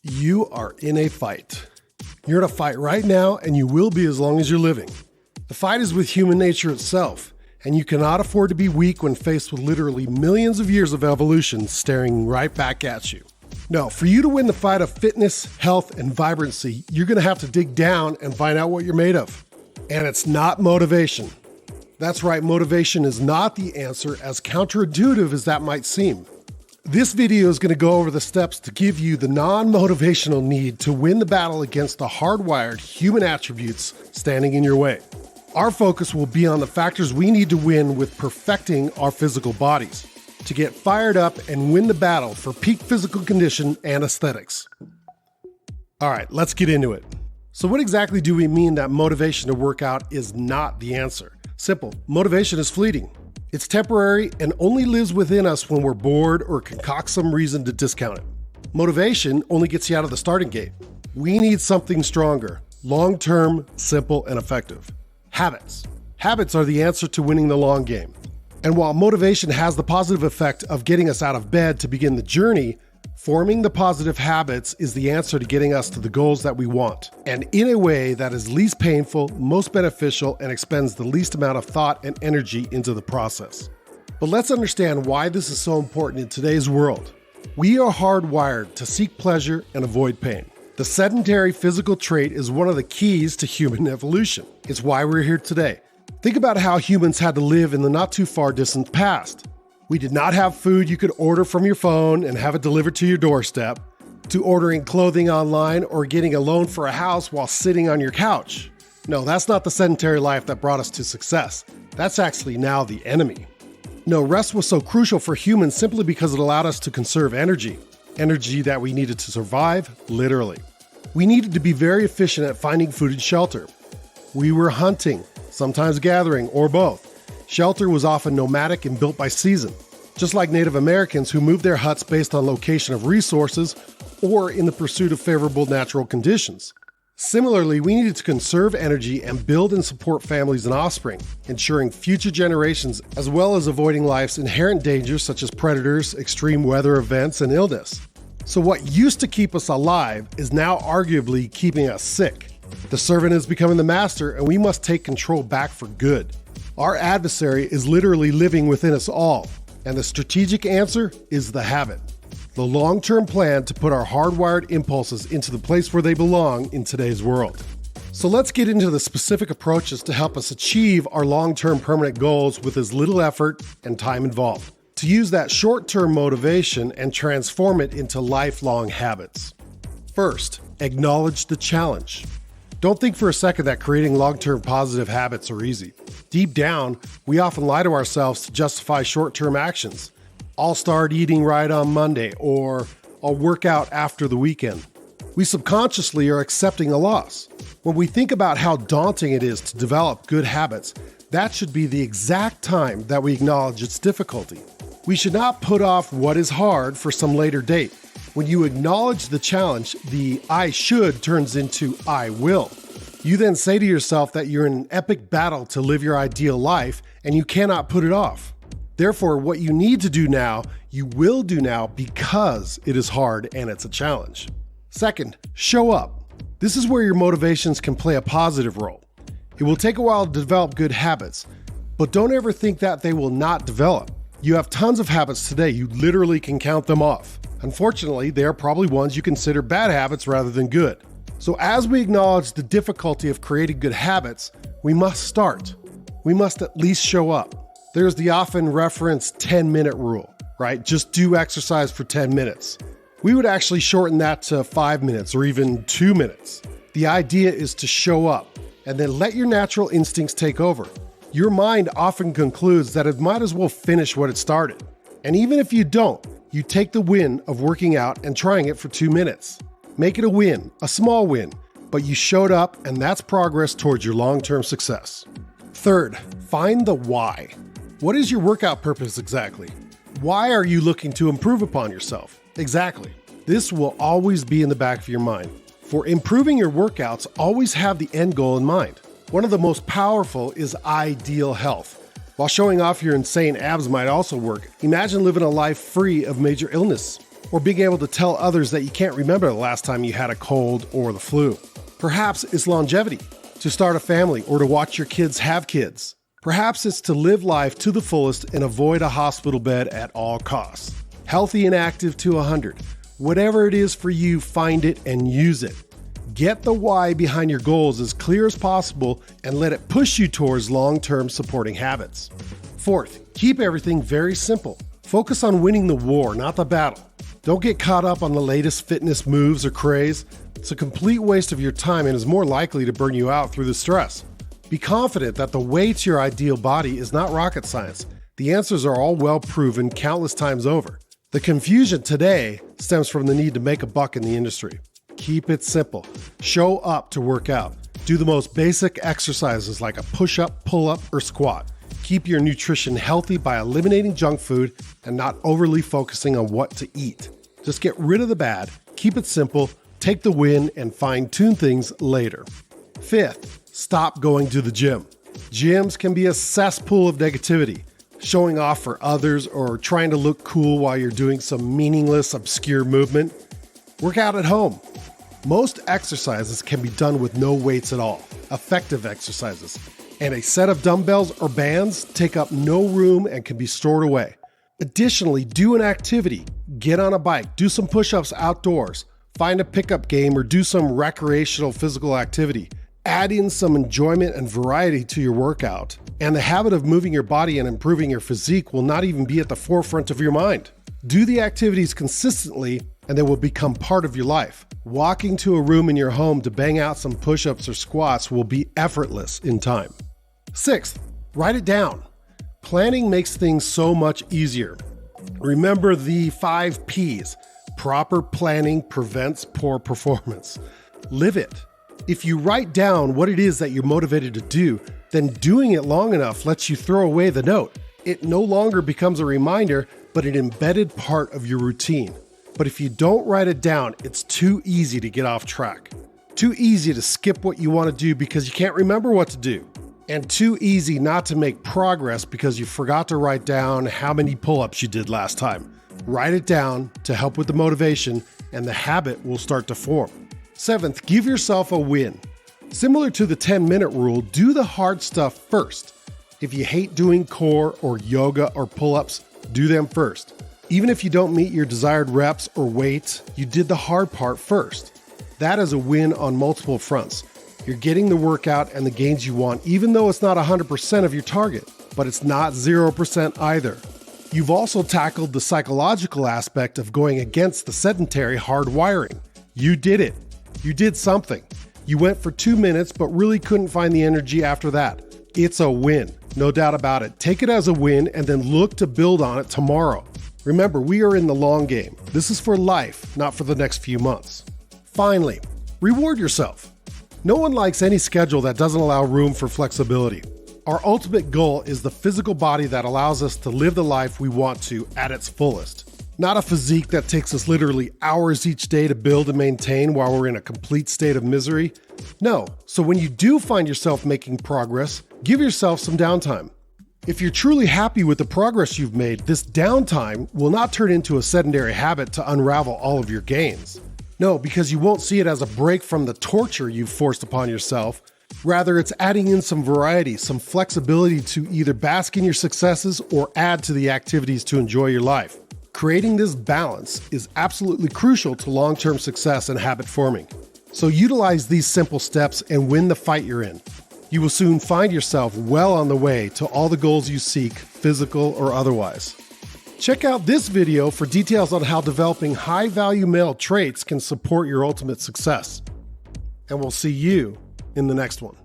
You are in a fight. You're in a fight right now, and you will be as long as you're living. The fight is with human nature itself, and you cannot afford to be weak when faced with literally millions of years of evolution staring right back at you. No, for you to win the fight of fitness, health, and vibrancy, you're going to have to dig down and find out what you're made of. And it's not motivation. That's right, motivation is not the answer, as counterintuitive as that might seem. This video is going to go over the steps to give you the non-motivational need to win the battle against the hardwired human attributes standing in your way. Our focus will be on the factors we need to win with perfecting our physical bodies, to get fired up and win the battle for peak physical condition and aesthetics. All right, let's get into it. So what exactly do we mean that motivation to work out is not the answer? Simple, motivation is fleeting. It's temporary and only lives within us when we're bored or concoct some reason to discount it. Motivation only gets you out of the starting gate. We need something stronger, long-term, simple, and effective. Habits. Habits are the answer to winning the long game. And while motivation has the positive effect of getting us out of bed to begin the journey, forming the positive habits is the answer to getting us to the goals that we want, and in a way that is least painful, most beneficial, and expends the least amount of thought and energy into the process. But let's understand why this is so important in today's world. We are hardwired to seek pleasure and avoid pain. The sedentary physical trait is one of the keys to human evolution. It's why we're here today. Think about how humans had to live in the not too far distant past. We did not have food you could order from your phone and have it delivered to your doorstep, to ordering clothing online or getting a loan for a house while sitting on your couch. No, that's not the sedentary life that brought us to success. That's actually now the enemy. No, rest was so crucial for humans simply because it allowed us to conserve energy that we needed to survive, literally. We needed to be very efficient at finding food and shelter. We were hunting, sometimes gathering, or both. Shelter was often nomadic and built by season, just like Native Americans who moved their huts based on location of resources or in the pursuit of favorable natural conditions. Similarly, we needed to conserve energy and build and support families and offspring, ensuring future generations as well as avoiding life's inherent dangers such as predators, extreme weather events, and illness. So what used to keep us alive is now arguably keeping us sick. The servant is becoming the master, and we must take control back for good. Our adversary is literally living within us all, and the strategic answer is the habit. The long-term plan to put our hardwired impulses into the place where they belong in today's world. So let's get into the specific approaches to help us achieve our long-term permanent goals with as little effort and time involved, to use that short-term motivation and transform it into lifelong habits. First, acknowledge the challenge. Don't think for a second that creating long-term positive habits are easy. Deep down, we often lie to ourselves to justify short-term actions. I'll start eating right on Monday, or I'll work out after the weekend. We subconsciously are accepting a loss. When we think about how daunting it is to develop good habits, that should be the exact time that we acknowledge its difficulty. We should not put off what is hard for some later date. When you acknowledge the challenge, the I should turns into I will. You then say to yourself that you're in an epic battle to live your ideal life and you cannot put it off. Therefore, what you need to do now, you will do now because it is hard and it's a challenge. Second, show up. This is where your motivations can play a positive role. It will take a while to develop good habits, but don't ever think that they will not develop. You have tons of habits today, you literally can count them off. Unfortunately, they are probably ones you consider bad habits rather than good. So as we acknowledge the difficulty of creating good habits, we must start. We must at least show up. There's the often referenced 10-minute rule, right? Just do exercise for 10 minutes. We would actually shorten that to 5 minutes or even 2 minutes. The idea is to show up and then let your natural instincts take over. Your mind often concludes that it might as well finish what it started. And even if you don't, you take the win of working out and trying it for 2 minutes. Make it a win, a small win, but you showed up and that's progress towards your long-term success. Third, find the why. What is your workout purpose exactly? Why are you looking to improve upon yourself? Exactly. This will always be in the back of your mind. For improving your workouts, always have the end goal in mind. One of the most powerful is ideal health. While showing off your insane abs might also work, imagine living a life free of major illness. or being able to tell others that you can't remember the last time you had a cold or the flu. Perhaps it's longevity, to start a family or to watch your kids have kids. Perhaps it's to live life to the fullest and avoid a hospital bed at all costs. Healthy and active to 100. Whatever it is for you, find it and use it. Get the why behind your goals as clear as possible and let it push you towards long-term supporting habits. Fourth, keep everything very simple. Focus on winning the war, not the battle. Don't get caught up on the latest fitness moves or craze. It's a complete waste of your time and is more likely to burn you out through the stress. Be confident that the way to your ideal body is not rocket science. The answers are all well proven countless times over. The confusion today stems from the need to make a buck in the industry. Keep it simple. Show up to work out. Do the most basic exercises like a push-up, pull-up, or squat. Keep your nutrition healthy by eliminating junk food and not overly focusing on what to eat. Just get rid of the bad, keep it simple, take the win, and fine-tune things later. Fifth, stop going to the gym. Gyms can be a cesspool of negativity, showing off for others or trying to look cool while you're doing some meaningless, obscure movement. Work out at home. Most exercises can be done with no weights at all, effective exercises, and a set of dumbbells or bands take up no room and can be stored away. Additionally, do an activity. Get on a bike, do some push-ups outdoors, find a pickup game or do some recreational physical activity. Add in some enjoyment and variety to your workout, and the habit of moving your body and improving your physique will not even be at the forefront of your mind. Do the activities consistently and they will become part of your life. Walking to a room in your home to bang out some push-ups or squats will be effortless in time. Sixth, write it down. Planning makes things so much easier. Remember the 5 Ps. Proper planning prevents poor performance. Live it. If you write down what it is that you're motivated to do, then doing it long enough lets you throw away the note. It no longer becomes a reminder, but an embedded part of your routine. But if you don't write it down, it's too easy to get off track. Too easy to skip what you want to do because you can't remember what to do. And too easy not to make progress because you forgot to write down how many pull-ups you did last time. Write it down to help with the motivation, and the habit will start to form. Seventh, give yourself a win. Similar to the 10-minute rule, do the hard stuff first. If you hate doing core or yoga or pull-ups, do them first. Even if you don't meet your desired reps or weight, you did the hard part first. That is a win on multiple fronts. You're getting the workout and the gains you want, even though it's not 100% of your target, but it's not 0% either. You've also tackled the psychological aspect of going against the sedentary hard wiring. You did it. You did something. You went for 2 minutes, but really couldn't find the energy after that. It's a win, no doubt about it. Take it as a win and then look to build on it tomorrow. Remember, we are in the long game. This is for life, not for the next few months. Finally, reward yourself. No one likes any schedule that doesn't allow room for flexibility. Our ultimate goal is the physical body that allows us to live the life we want to at its fullest. Not a physique that takes us literally hours each day to build and maintain while we're in a complete state of misery. No, so when you do find yourself making progress, give yourself some downtime. If you're truly happy with the progress you've made, this downtime will not turn into a sedentary habit to unravel all of your gains. No, because you won't see it as a break from the torture you've forced upon yourself. Rather, it's adding in some variety, some flexibility to either bask in your successes or add to the activities to enjoy your life. Creating this balance is absolutely crucial to long-term success and habit forming. So utilize these simple steps and win the fight you're in. You will soon find yourself well on the way to all the goals you seek, physical or otherwise. Check out this video for details on how developing high-value male traits can support your ultimate success. And we'll see you in the next one.